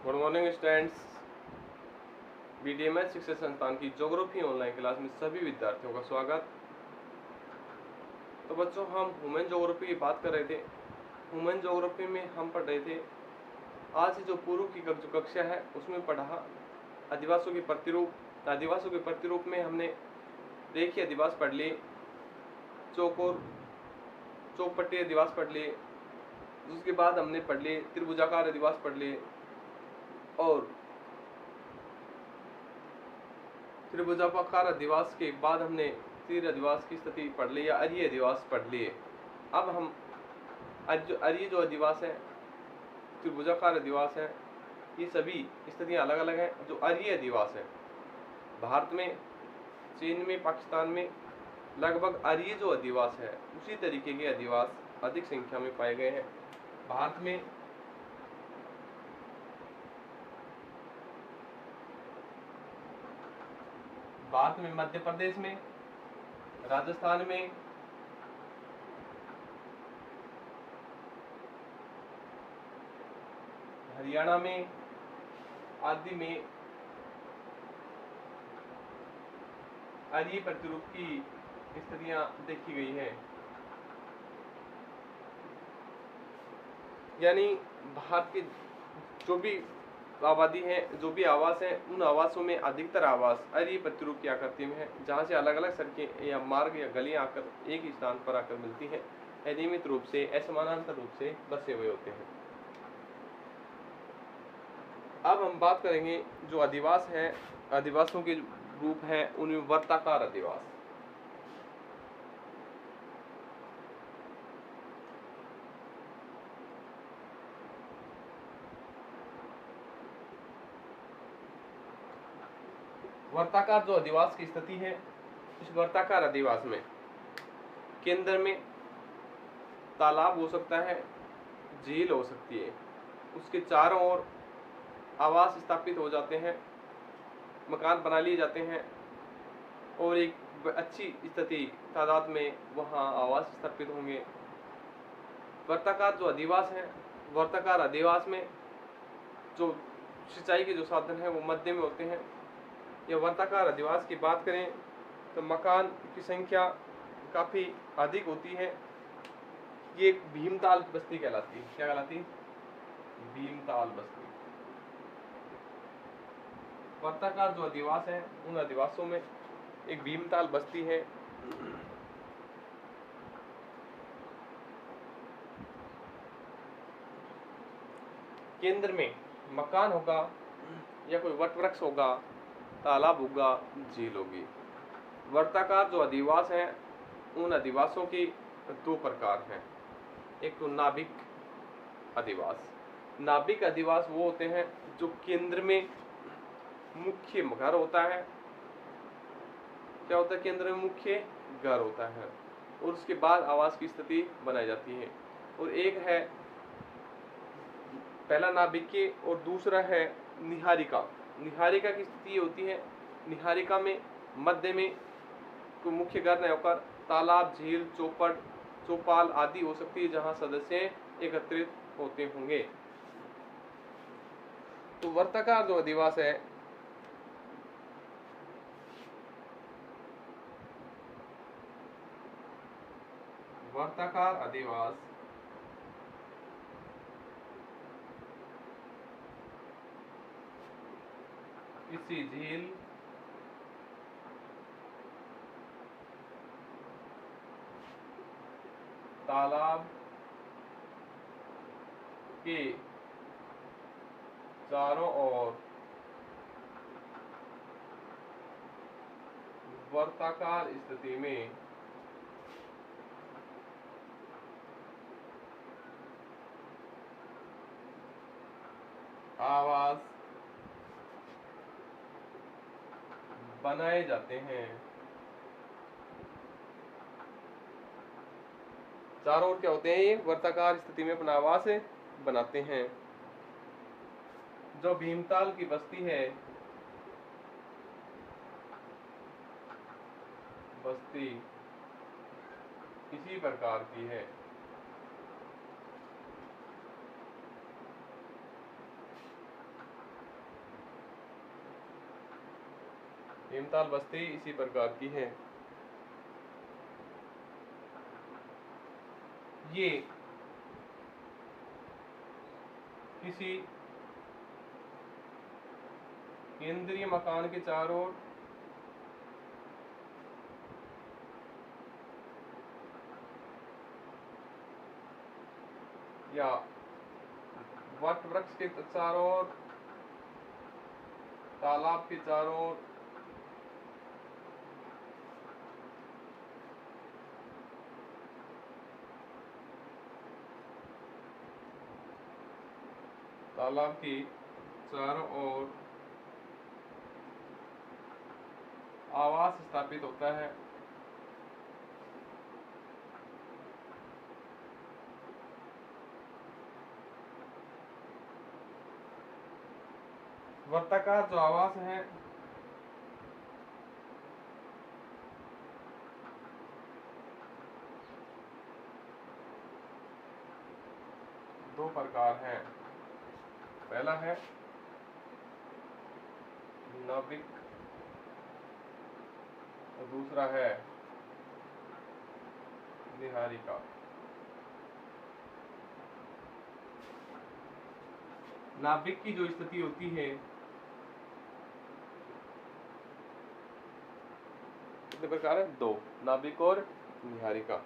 Good morning students. बीडीएमएच शिक्षा संस्थान की ज्योग्राफी ऑनलाइन क्लास में सभी विद्यार्थियों का स्वागत। तो बच्चों, हम ह्यूमन ज्योग्राफी की बात कर रहे थे। ह्यूमन ज्योग्राफी में हम पढ़ रहे थे, आज से जो पूर्व की जो कक्षा है उसमें पढ़ा आदिवासियों के प्रतिरूप। आदिवासियों के प्रतिरूप में हमने रेखीय अधिवास पढ़ लिए, चौपट्टी अधिवास पढ़ लिए। उसके बाद हमने पढ़ लिए त्रिभुजाकार अधिवास पढ़ लिए, और त्रिभुजाकार अधिवास के बाद हमने तीर अधिवास की स्थिति पढ़ ली या अरीय अधिवास पढ़ लिए। अब हम अरीय जो अधिवास है, त्रिभुजाकार अधिवास है, ये सभी स्थितियां अलग अलग हैं। जो अरीय अधिवास है, भारत में, चीन में, पाकिस्तान में लगभग अरीय जो अधिवास है उसी तरीके के अधिवास अधिक संख्या में पाए गए हैं। भारत में मध्य प्रदेश में, राजस्थान में, हरियाणा में आदि में अरीय प्रतिरूप की स्थितियां देखी गई हैं। यानी भारत की जो भी आबादी है, जो भी आवास है, उन आवासों में अधिकतर आवास अरीय प्रतिरूप की आकृति में है, जहाँ से अलग अलग सड़कें या मार्ग या गलियां आकर एक ही स्थान पर आकर मिलती हैं। अनियमित रूप से, असमानांतर रूप से बसे हुए होते हैं। अब हम बात करेंगे जो अधिवास है, अधिवासों के रूप हैं उनमें वर्ताकार अधिवास। वर्ताकार जो अधिवास की स्थिति है, इस वर्ताकार अधिवास में केंद्र में तालाब हो सकता है, झील हो सकती है, उसके चारों ओर आवास स्थापित हो जाते हैं, मकान बना लिए जाते हैं, और एक अच्छी स्थिति तादाद में वहाँ आवास स्थापित होंगे। वर्ताकार जो अधिवास है, वर्ताकार अधिवास में जो सिंचाई के जो साधन हैं वो मध्य में होते हैं। या वर्ताकार अधिवास की बात करें तो मकान की संख्या काफ़ी अधिक होती है। ये एक भीमताल बस्ती कहलाती है। क्या कहलाती है? भीमताल बस्ती। वर्ताकार जो अधिवास है, उन अधिवासों में एक भीमताल बस्ती है। केंद्र में मकान होगा या कोई वट वृक्ष होगा, तालाब होगा, झील होगी। वर्ताकार जो अधिवास हैं, उन अधिवासों की दो प्रकार हैं। एक तो नाभिक अधिवास। नाभिक अधिवास वो होते हैं जो केंद्र में मुख्य घर होता है। क्या होता है? केंद्र में मुख्य घर होता है, और उसके बाद आवास की स्थिति बनाई जाती है। और एक है पहला नाभिकीय और दूसरा है निहारिका। निहारिका की स्थिति ये होती है, निहारिका में मध्य में कोई मुख्य घर न होकर तालाब, झील, चौपट, चौपाल आदि हो सकती है, जहां सदस्य एकत्रित होते होंगे। तो वर्ताकार जो अधिवास है, वर्ताकार अधिवास किसी झील, तालाब के चारों ओर वर्ताकार स्थिति में आवास बनाए जाते हैं। चारों ओर क्या होते हैं? ये वर्ताकार स्थिति में अपना आवास बनाते हैं। जो भीमताल की बस्ती है, बस्ती इसी प्रकार की है। हेमताल बस्ती इसी प्रकार की है। ये किसी केंद्रीय मकान के चारों ओर या वट वृक्ष के चारों ओर, तालाब के चारों ओर तालाब की चारों ओर आवास स्थापित होता है। वर्ताकार जो आवास है दो प्रकार हैं। पहला है नाभिक और दूसरा है निहारिका। नाभिक की जो स्थिति होती है, कितने प्रकार है? दो, नाभिक और निहारिका।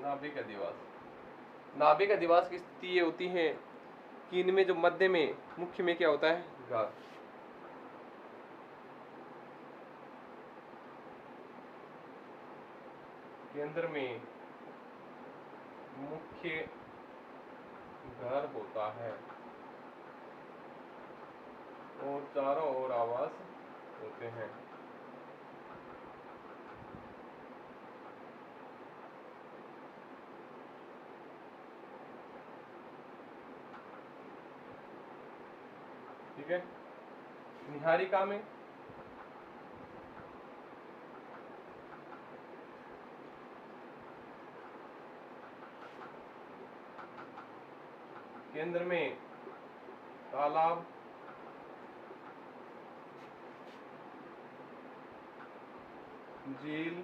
नाभिक अधिवास। नाभिक अधिवास की स्थिति ये होती है कि इनमें जो मध्य में मुख्य में क्या होता है? गार। केंद्र में मुख्य घर होता है और चारों ओर आवास होते हैं। ठीक है। निहारिका में केंद्र में तालाब, झील,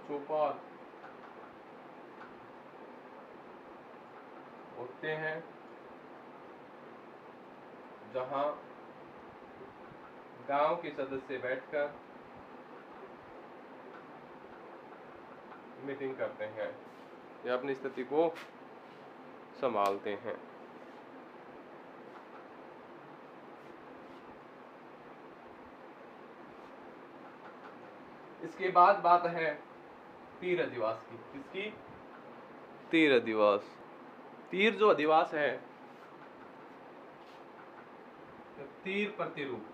चौपाल होते हैं, जहां गांव के सदस्य बैठकर मीटिंग करते हैं या अपनी स्थिति को संभालते हैं। इसके बाद बात है तीर अधिवास की। किसकी? तीर अधिवास। तीर जो अधिवास है, तीर प्रतिरूप।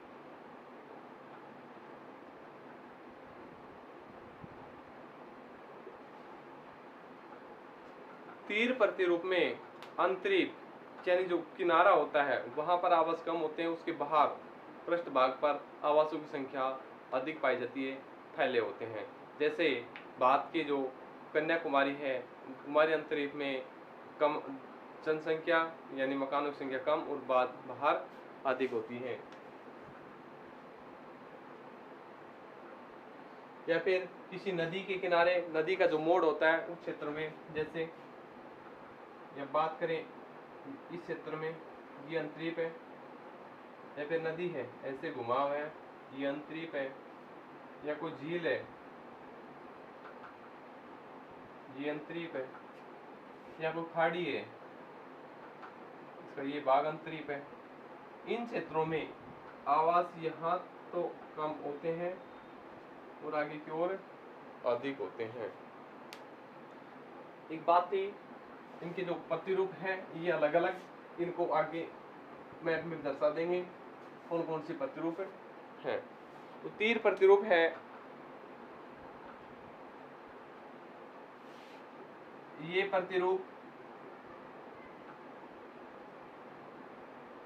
तीर प्रतिरूप में अंतरिप यानी जो किनारा होता है वहां पर आवास कम होते हैं, उसके बाहर पृष्ठ भाग पर आवासों की संख्या अधिक पाई जाती है, फैले होते हैं। जैसे भारत की जो कन्याकुमारी है, कुमारी अंतरिप में कम जनसंख्या यानी मकानों की संख्या कम और बाहर अधिक होती है। या फिर किसी नदी के किनारे, नदी का जो मोड़ होता है उस क्षेत्र में, जैसे या बात करें इस क्षेत्र में, ये अंतरीप है, या फिर नदी है ऐसे घुमाव है, ये अंतरीप है, या कोई झील है, ये अंतरीप है, या कोई खाड़ी है, इसका ये भाग अंतरीप है। इन क्षेत्रों में आवास यहाँ तो कम होते हैं और आगे की ओर अधिक होते हैं। एक बात थी, इनके जो प्रतिरूप हैं ये अलग अलग, इनको आगे मैप में दर्शा देंगे कौन कौन सी प्रतिरूप हैं। तो तीर प्रतिरूप है, ये प्रतिरूप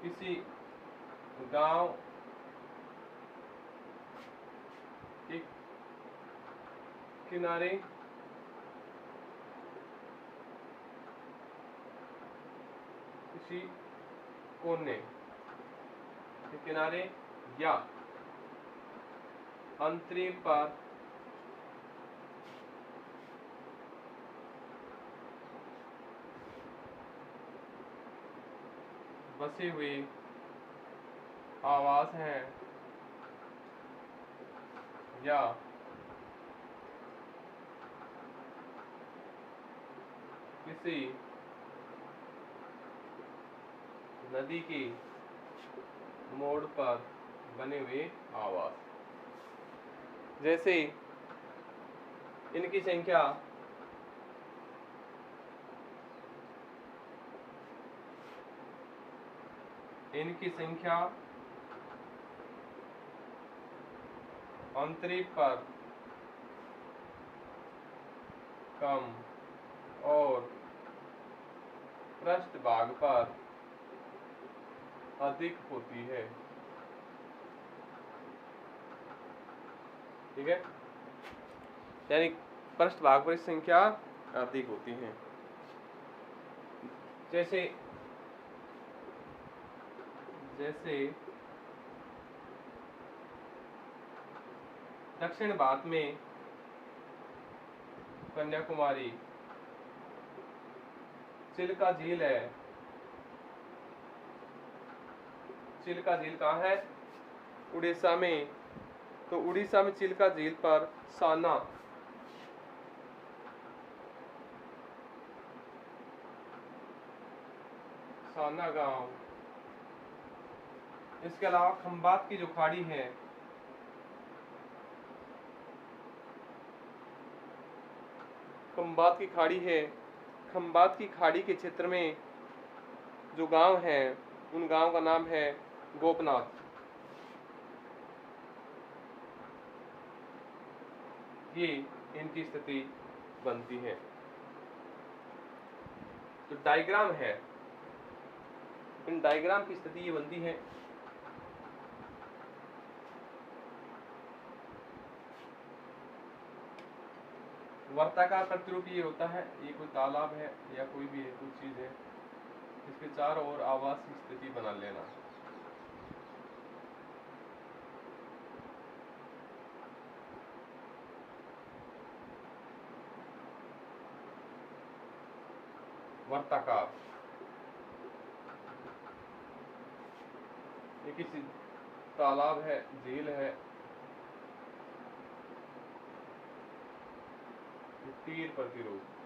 किसी गांव के किनारे किसी कोने के किनारे या अंतरिम पर बसे हुए आवास हैं या किसी नदी के मोड़ पर बने हुए आवास। जैसे इनकी संख्या अंतरिक्ष पर कम और पृष्ठभाग पर अधिक होती है। ठीक है, यानी पृष्ठभाग पर संख्या अधिक होती है। जैसे दक्षिण भारत में कन्याकुमारी चिल्का झील है। चिल्का झील कहाँ है? उड़ीसा में। तो उड़ीसा में चिल्का झील पर साना गांव। इसके अलावा खंबात की जो खाड़ी है, खंबात की खाड़ी के क्षेत्र में जो गांव हैं उन गांव का नाम है गोपनाथ। ये इनकी स्थिति बनती है। तो डायग्राम है, इन डायग्राम की स्थिति ये बनती है। वर्ताकार प्रतिरूप ये होता है, ये कोई तालाब है या कोई भी है, कुछ चीज है, इसके चारों ओर आवास की स्थिति बना लेना। वर्ताकार ये किसी तालाब है, झील है, तीर प्रतिरूप।